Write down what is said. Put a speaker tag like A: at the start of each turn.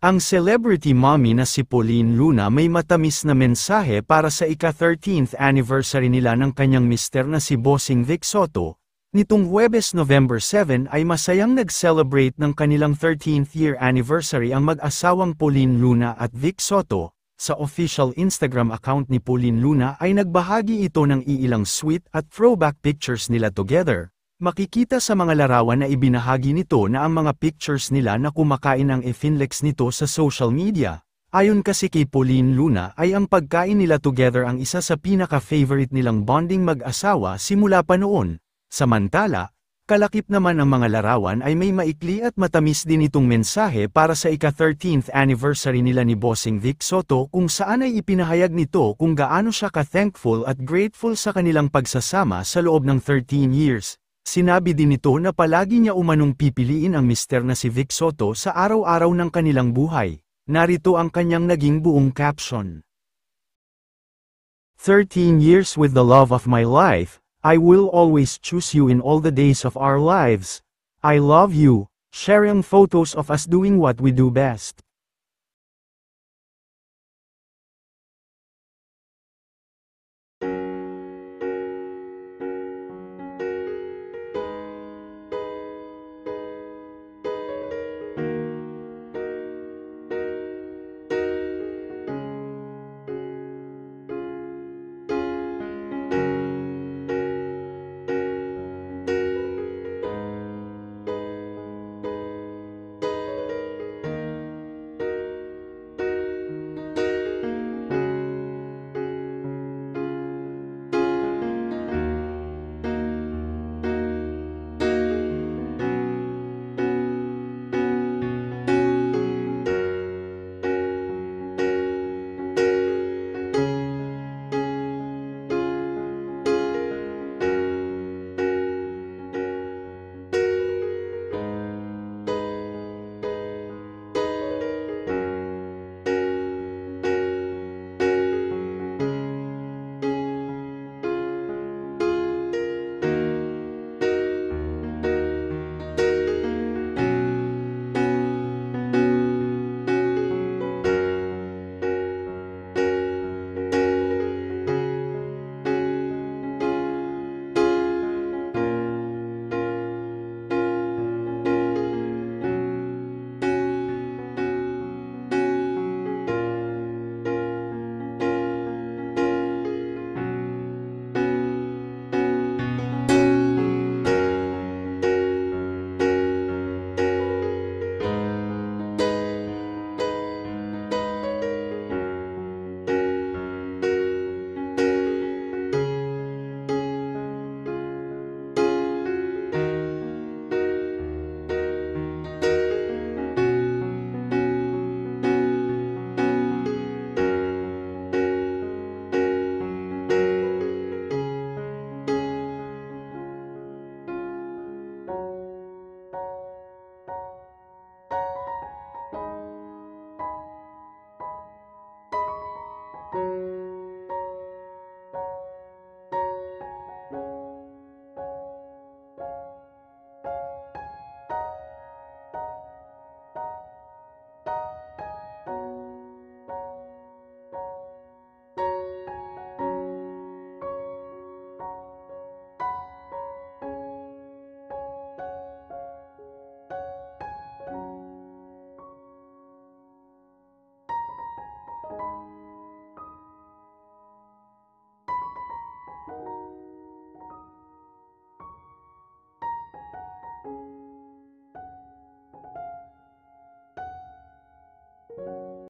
A: Ang celebrity mommy na si Pauline Luna may matamis na mensahe para sa ika-13th anniversary nila ng kanyang mister na si Bossing Vic Soto. Nitong Huwebes November 7 ay masayang nag-celebrate ng kanilang 13th year anniversary ang mag-asawang Pauline Luna at Vic Soto. Sa official Instagram account ni Pauline Luna ay nagbahagi ito ng iilang sweet at throwback pictures nila together. Makikita sa mga larawan na ibinahagi nito na ang mga pictures nila na kumakain ang ifinlex nito sa social media. Ayon kasi kay Pauline Luna ay ang pagkain nila together ang isa sa pinaka-favorite nilang bonding mag-asawa simula pa noon. Samantala, kalakip naman ang mga larawan ay may maikli at matamis din itong mensahe para sa ika-13th anniversary nila ni Bossing Vic Soto kung saan ay ipinahayag nito kung gaano siya ka-thankful at grateful sa kanilang pagsasama sa loob ng 13 years. Sinabi din nito na palagi niya umanong pipiliin ang mister na si Vic Soto sa araw-araw ng kanilang buhay. Narito ang kanyang naging buong caption. 13 years with the love of my life, I will always choose you in all the days of our lives. I love you, sharing photos of us doing what we do best.